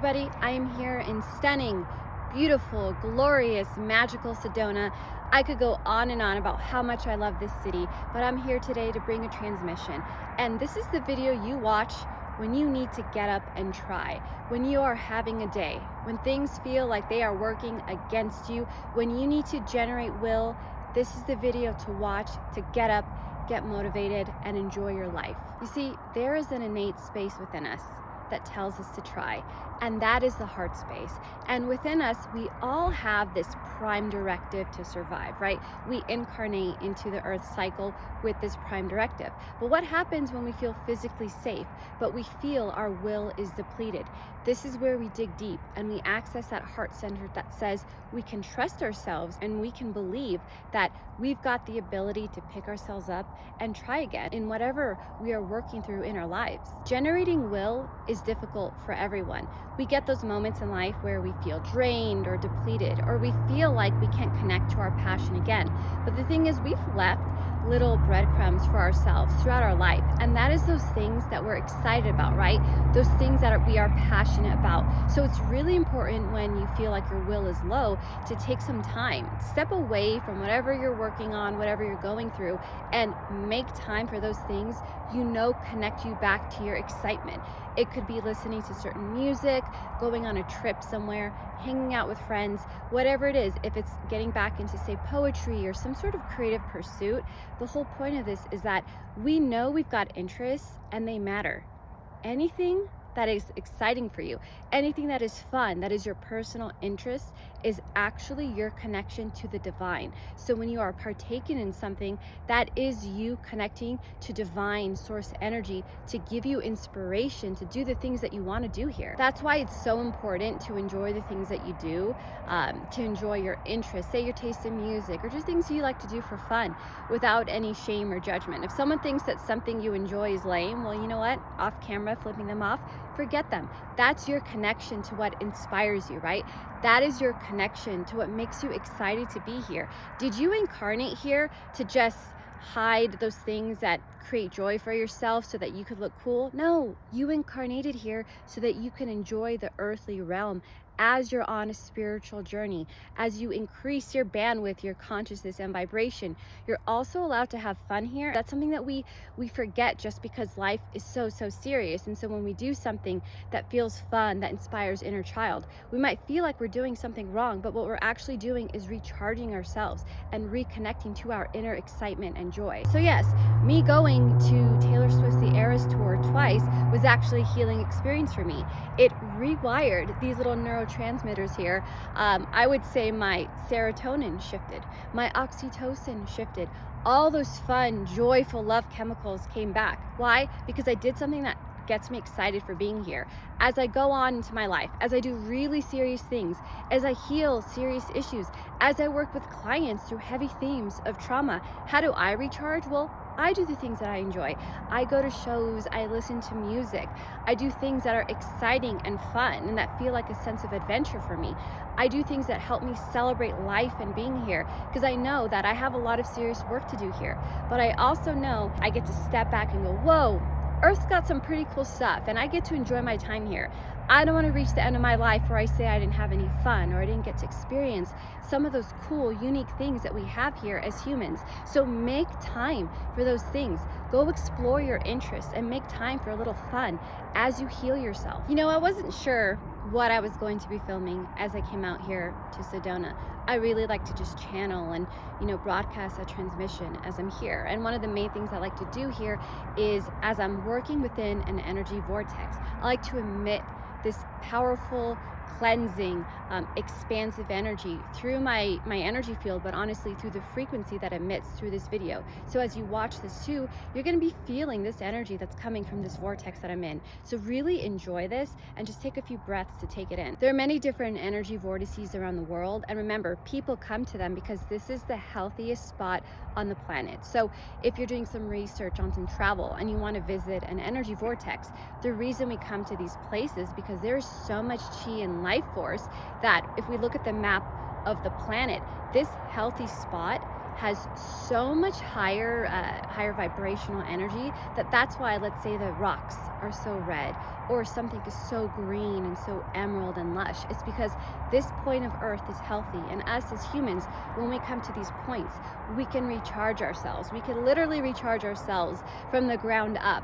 everybody. I am here in stunning, beautiful, glorious, magical Sedona. I could go on and on about how much I love this city, but I'm here today to bring a transmission. And this is the video you watch when you need to get up and try, when you are having a day, when things feel like they are working against you, when you need to generate will. This is the video to watch to get up, get motivated, and enjoy your life. You see, there is an innate space within us that tells us to try, and that is the heart space. And within us, we all have this prime directive to survive, right? We incarnate into the earth cycle with this prime directive. But what happens when we feel physically safe, but we feel our will is depleted? This is where we dig deep and we access that heart center that says we can trust ourselves and we can believe that we've got the ability to pick ourselves up and try again in whatever we are working through in our lives. Generating will is difficult for everyone. We get those moments in life where we feel drained or depleted, or we feel like we can't connect to our passion again. But the thing is, we've left little breadcrumbs for ourselves throughout our life, and that is those things that we're excited about, right? Those things that we are passionate about. So it's really important when you feel like your will is low to take some time, step away from whatever you're working on, whatever you're going through, and make time for those things you know connect you back to your excitement. It could be listening to certain music, going on a trip somewhere, hanging out with friends, whatever it is. If it's getting back into, say, poetry or some sort of creative pursuit, the whole point of this is that we know we've got interests and they matter. Anything that is exciting for you, anything that is fun, that is your personal interest, is actually your connection to the divine. So when you are partaking in something, that is you connecting to divine source energy to give you inspiration to do the things that you want to do here. That's why it's so important to enjoy the things that you do, to enjoy your interests, say your taste in music, or just things you like to do for fun without any shame or judgment. If someone thinks that something you enjoy is lame, well, you know what? Off camera, flipping them off, forget them. That's your connection to what inspires you, right? That is your connection to what makes you excited to be here. Did you incarnate here to just hide those things that create joy for yourself so that you could look cool? No, you incarnated here so that you can enjoy the earthly realm as you're on a spiritual journey. As you increase your bandwidth, your consciousness and vibration, you're also allowed to have fun here. That's something that we forget just because life is so serious. And so when we do something that feels fun, that inspires inner child, we might feel like we're doing something wrong, but what we're actually doing is recharging ourselves and reconnecting to our inner excitement and joy. So yes, me going to Taylor Swift's The Eras Tour twice was actually a healing experience for me. It rewired these little neurotransmitters here. I would say my serotonin shifted, my oxytocin shifted. All those fun, joyful love chemicals came back. Why? Because I did something that gets me excited for being here. As I go on into my life, as I do really serious things, as I heal serious issues, as I work with clients through heavy themes of trauma, how do I recharge? Well, I do the things that I enjoy. I go to shows, I listen to music, I do things that are exciting and fun and that feel like a sense of adventure for me. I do things that help me celebrate life and being here, because I know that I have a lot of serious work to do here. But I also know I get to step back and go, whoa, Earth's got some pretty cool stuff and I get to enjoy my time here. I don't want to reach the end of my life where I say I didn't have any fun or I didn't get to experience some of those cool, unique things that we have here as humans. So make time for those things. Go explore your interests and make time for a little fun as you heal yourself. You know, I wasn't sure what I was going to be filming as I came out here to Sedona. I really like to just channel and, broadcast a transmission as I'm here. And one of the main things I like to do here is, as I'm working within an energy vortex, I like to emit this powerful, cleansing, expansive energy through my energy field, but honestly through the frequency that emits through this video. So as you watch this too, you're going to be feeling this energy that's coming from this vortex that I'm in. So really enjoy this and just take a few breaths to take it in. There are many different energy vortices around the world, and remember, people come to them because this is the healthiest spot on the planet. So if you're doing some research on some travel and you want to visit an energy vortex, the reason we come to these places because there's so much chi and life force that if we look at the map of the planet, this healthy spot has so much higher vibrational energy that's why, let's say, the rocks are so red, or something is so green and so emerald and lush. It's because this point of earth is healthy, and us as humans, when we come to these points, we can recharge ourselves. We can literally recharge ourselves from the ground up.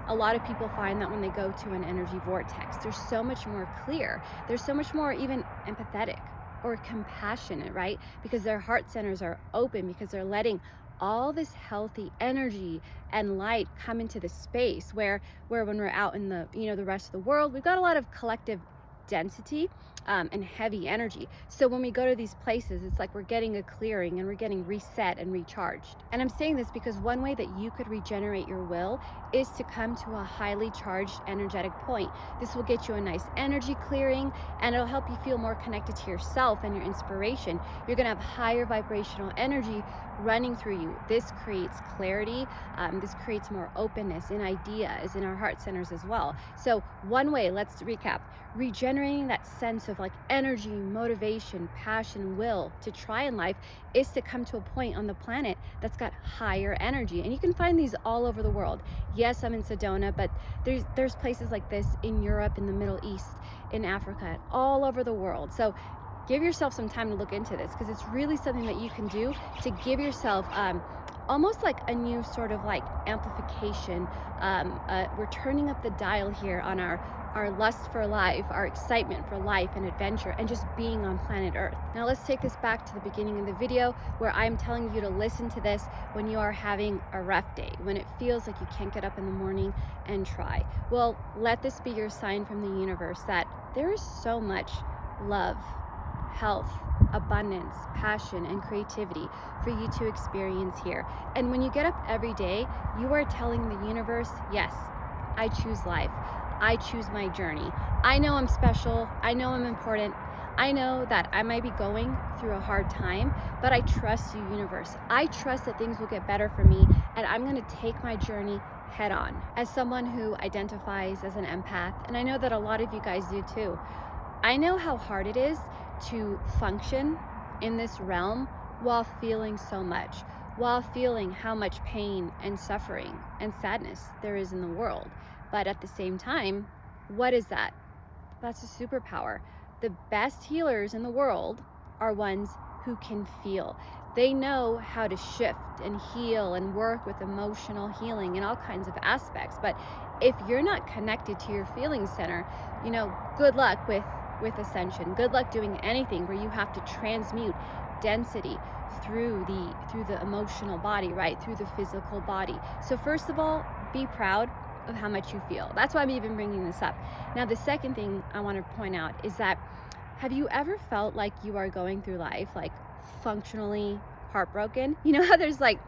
A lot of people find that when they go to an energy vortex, they're so much more clear. They're so much more even empathetic or compassionate, right? Because their heart centers are open, because they're letting all this healthy energy and light come into the space where when we're out in the the rest of the world, we've got a lot of collective density and heavy energy. So when we go to these places, it's like we're getting a clearing and we're getting reset and recharged. And I'm saying this because one way that you could regenerate your will is to come to a highly charged energetic point. This will get you a nice energy clearing, and it'll help you feel more connected to yourself and your inspiration. You're going to have higher vibrational energy running through you. This creates clarity. This creates more openness in ideas in our heart centers as well. So one way, let's recap, regenerating that sense of like energy, motivation, passion, will to try in life is to come to a point on the planet that's got higher energy. And you can find these all over the world. Yes, I'm in Sedona, but there's places like this in Europe, in the Middle East, in Africa, all over the world. So give yourself some time to look into this, because it's really something that you can do to give yourself almost like a new sort of like amplification. We're turning up the dial here on our lust for life, our excitement for life and adventure, and just being on planet Earth. Now let's take this back to the beginning of the video, where I'm telling you to listen to this when you are having a rough day, when it feels like you can't get up in the morning and try. Well, let this be your sign from the universe that there is so much love, health, abundance, passion, and creativity for you to experience here. And when you get up every day, you are telling the universe, yes, I choose life. I choose my journey. I know I'm special. I know I'm important. I know that I might be going through a hard time, but I trust you, universe. I trust that things will get better for me, and I'm going to take my journey head on. As someone who identifies as an empath, and I know that a lot of you guys do too, I know how hard it is to function in this realm while feeling so much, while feeling how much pain and suffering and sadness there is in the world. But at the same time, what is that? That's a superpower. The best healers in the world are ones who can feel. They know how to shift and heal and work with emotional healing in all kinds of aspects. But if you're not connected to your feeling center, good luck with ascension. Good luck doing anything where you have to transmute density through the emotional body, right? Through the physical body. So first of all, be proud of how much you feel. That's why I'm even bringing this up. Now, the second thing I want to point out is that, have you ever felt like you are going through life like functionally heartbroken? You know how there's like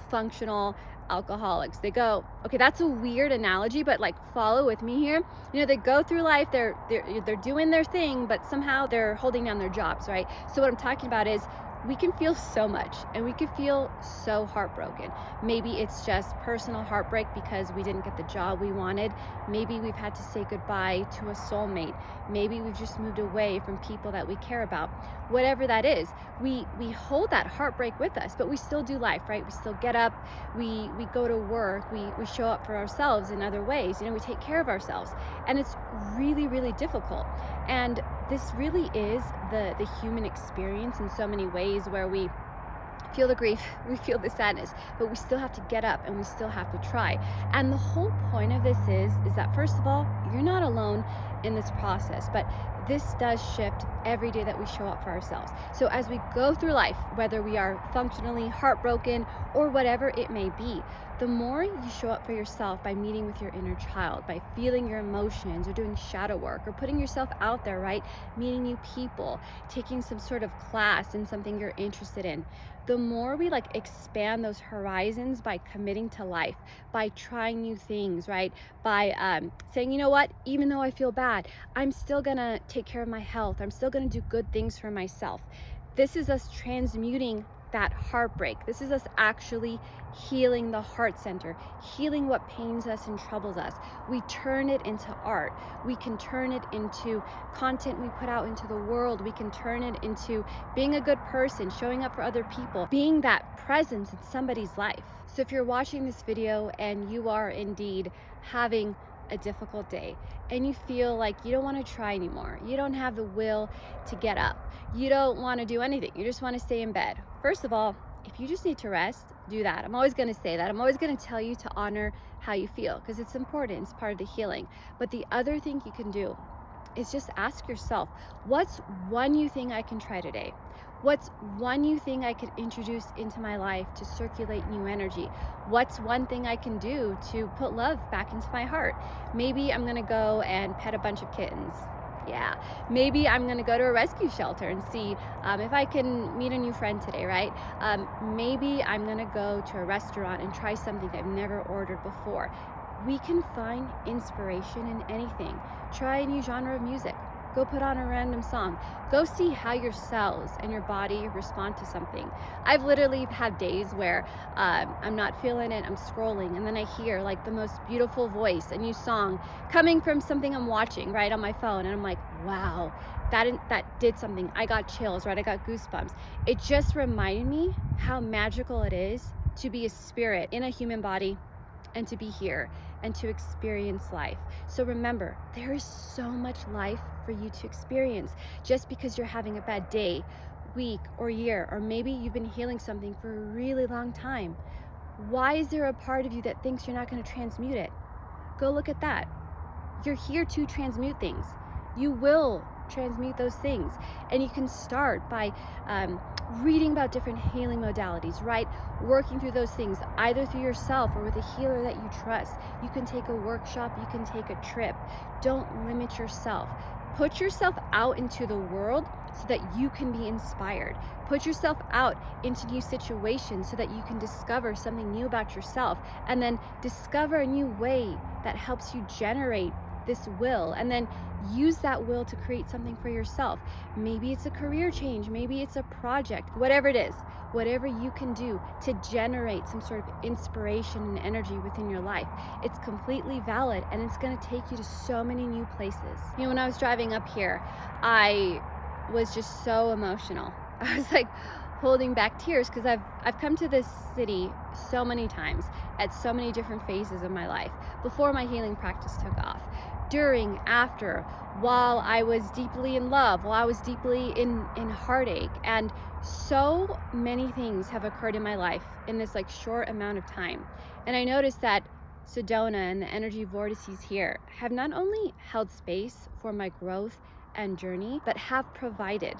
functional alcoholics. They go, okay, that's a weird analogy, but like follow with me here. They go through life, they're doing their thing, but somehow they're holding down their jobs, right? So what I'm talking about is, we can feel so much, and we can feel so heartbroken. Maybe it's just personal heartbreak because we didn't get the job we wanted. Maybe we've had to say goodbye to a soulmate. Maybe we've just moved away from people that we care about. Whatever that is, we hold that heartbreak with us, but we still do life, right? We still get up, we go to work, we show up for ourselves in other ways. We take care of ourselves, and it's really, really difficult. And this really is the human experience in so many ways, where we feel the grief, we feel the sadness, but we still have to get up and we still have to try. And the whole point of this is that, first of all, you're not alone in this process, but this does shift every day that we show up for ourselves. So as we go through life, whether we are functionally heartbroken or whatever it may be, the more you show up for yourself by meeting with your inner child, by feeling your emotions, or doing shadow work, or putting yourself out there, right? Meeting new people, taking some sort of class in something you're interested in. The more we expand those horizons by committing to life, by trying new things, right? By saying, you know what, even though I feel bad, I'm still gonna take care of my health. I'm still gonna do good things for myself. This is us transmuting that heartbreak. This is us actually healing the heart center, healing what pains us and troubles us. We turn it into art. We can turn it into content we put out into the world. We can turn it into being a good person, showing up for other people, being that presence in somebody's life. So if you're watching this video and you are indeed having a difficult day and you feel like you don't want to try anymore, you don't have the will to get up, you don't want to do anything, you just want to stay in bed. First of all, if you just need to rest, do that. I'm always going to say that. I'm always going to tell you to honor how you feel because it's important. It's part of the healing. But the other thing you can do is just ask yourself, what's one new thing I can try today? What's one new thing I could introduce into my life to circulate new energy? What's one thing I can do to put love back into my heart? Maybe I'm gonna go and pet a bunch of kittens. Yeah, maybe I'm gonna go to a rescue shelter and see if I can meet a new friend today, right? Maybe I'm gonna go to a restaurant and try something I've never ordered before. We can find inspiration in anything. Try a new genre of music. Go put on a random song. Go see how your cells and your body respond to something. I've literally had days where I'm not feeling it, I'm scrolling, and then I hear like the most beautiful voice, a new song coming from something I'm watching right on my phone, and I'm like, wow, that did something. I got chills, right? I got goosebumps. It just reminded me how magical it is to be a spirit in a human body and to be here and to experience life. So remember, there is so much life for you to experience. Just because you're having a bad day, week, or year, or maybe you've been healing something for a really long time, why is there a part of you that thinks you're not going to transmute it? Go look at that. You're here to transmute things. You will transmute those things. And you can start by reading about different healing modalities, right? Working through those things, either through yourself or with a healer that you trust. You can take a workshop, you can take a trip. Don't limit yourself. Put yourself out into the world so that you can be inspired. Put yourself out into new situations so that you can discover something new about yourself, and then discover a new way that helps you generate this will, and then use that will to create something for yourself. Maybe it's a career change, maybe it's a project, whatever it is, whatever you can do to generate some sort of inspiration and energy within your life. It's completely valid, and it's going to take you to so many new places. You know, when I was driving up here, I was just so emotional. I was like holding back tears because I've come to this city so many times at so many different phases of my life. Before my healing practice took off, during, after, while I was deeply in love, while I was deeply in heartache, and so many things have occurred in my life in this like short amount of time. And I noticed that Sedona and the energy vortices here have not only held space for my growth and journey, but have provided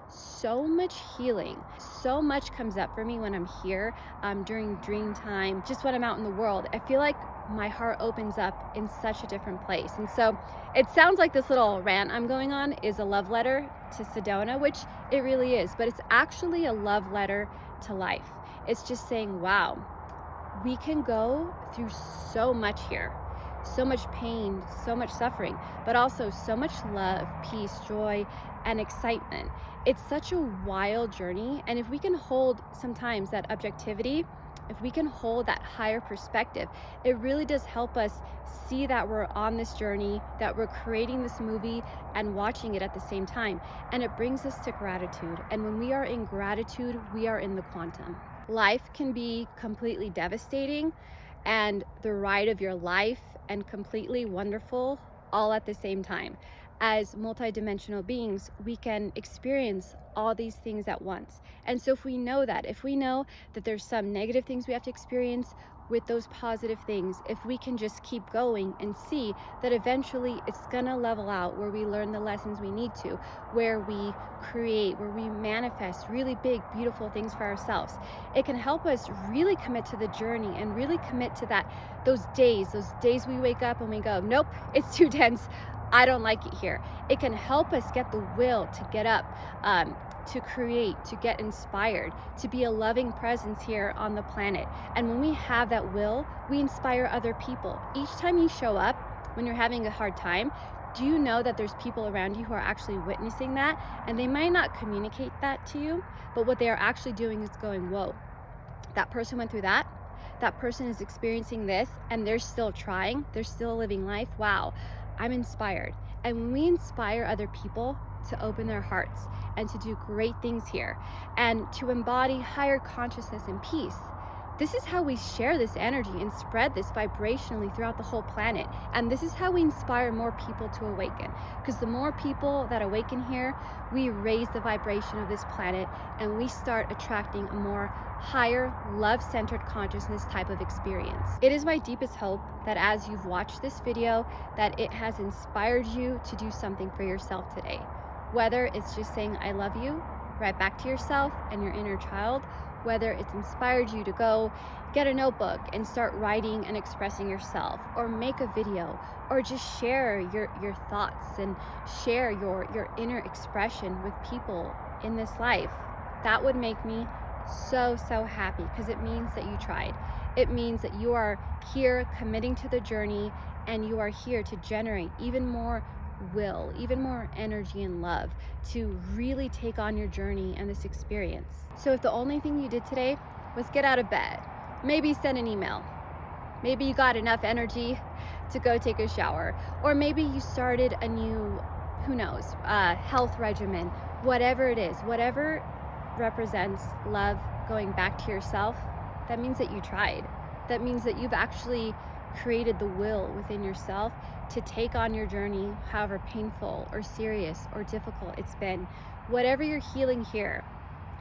so much healing. So much comes up for me when I'm here, during dream time, just when I'm out in the world. I feel like my heart opens up in such a different place. And so it sounds like this little rant I'm going on is a love letter to Sedona, which it really is, but it's actually a love letter to life. It's just saying, wow, we can go through so much here. So much pain, so much suffering, but also so much love, peace, joy, and excitement. It's such a wild journey. And if we can hold sometimes that objectivity, if we can hold that higher perspective, it really does help us see that we're on this journey, that we're creating this movie and watching it at the same time. And it brings us to gratitude. And when we are in gratitude, we are in the quantum. Life can be completely devastating and the ride of your life and completely wonderful all at the same time. As multidimensional beings, we can experience all these things at once. And so if we know that there's some negative things we have to experience with those positive things, if we can just keep going and see that eventually it's gonna level out, where we learn the lessons we need to, where we create, where we manifest really big, beautiful things for ourselves, it can help us really commit to the journey and really commit to that, those days we wake up and we go, nope, it's too dense, I don't like it here. It can help us get the will to get up, to create, to get inspired, to be a loving presence here on the planet. And when we have that will, we inspire other people. Each time you show up when you're having a hard time, do you know that there's people around you who are actually witnessing that? And they might not communicate that to you, but what they are actually doing is going, whoa, that person went through that. That person is experiencing this and they're still trying. They're still living life. Wow, I'm inspired. And when we inspire other people to open their hearts and to do great things here and to embody higher consciousness and peace, this is how we share this energy and spread this vibrationally throughout the whole planet. And this is how we inspire more people to awaken. Because the more people that awaken here, we raise the vibration of this planet and we start attracting a more higher, love-centered consciousness type of experience. It is my deepest hope that as you've watched this video, that it has inspired you to do something for yourself today. Whether it's just saying, I love you, right back to yourself and your inner child, whether it's inspired you to go get a notebook and start writing and expressing yourself, or make a video, or just share your thoughts and share your inner expression with people in this life. That would make me so happy, because it means that you tried. It means that you are here committing to the journey, and you are here to generate even more will, even more energy and love to really take on your journey and this experience. So if the only thing you did today was get out of bed, maybe send an email, maybe you got enough energy to go take a shower, or maybe you started a new, who knows, health regimen, whatever it is, whatever represents love going back to yourself, that means that you tried. That means that you've actually created the will within yourself to take on your journey, however painful or serious or difficult it's been. Whatever you're healing here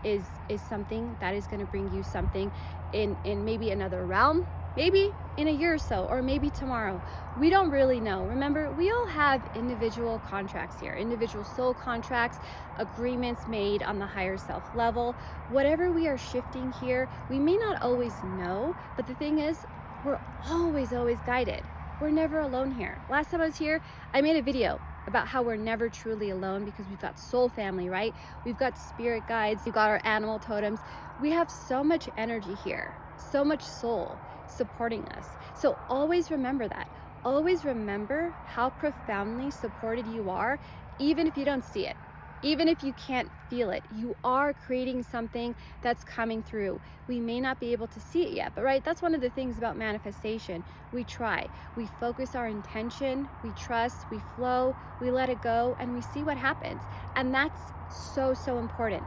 is something that is going to bring you something in maybe another realm, maybe in a year or so, or maybe tomorrow. We don't really know. Remember, we all have individual contracts here, individual soul contracts, agreements made on the higher self level. Whatever we are shifting here, we may not always know, but the thing is, we're always guided. We're never alone here. Last time I was here, I made a video about how we're never truly alone, because we've got soul family, right? We've got spirit guides, we've got our animal totems. We have so much energy here, so much soul supporting us. So always remember that. Always remember how profoundly supported you are, even if you don't see it. Even if you can't feel it, you are creating something that's coming through. We may not be able to see it yet, but right, that's one of the things about manifestation. We try, we focus our intention, we trust, we flow, we let it go, and we see what happens. And that's so important.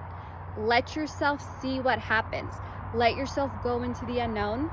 Let yourself see what happens. Let yourself go into the unknown.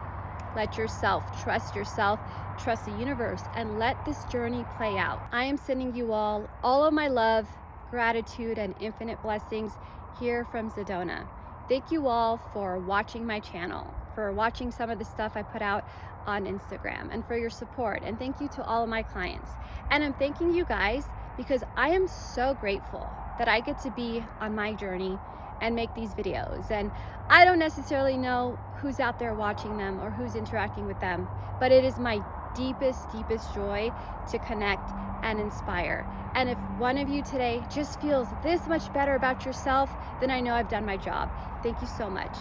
Let yourself, trust the universe, and let this journey play out. I am sending you all of my love, gratitude, and infinite blessings here from Sedona. Thank you all for watching my channel, for watching some of the stuff I put out on Instagram, and for your support. And thank you to all of my clients. And I'm thanking you guys because I am so grateful that I get to be on my journey and make these videos. And I don't necessarily know who's out there watching them or who's interacting with them, but it is my deepest joy to connect and inspire. And if one of you today just feels this much better about yourself, then I know I've done my job. Thank you so much.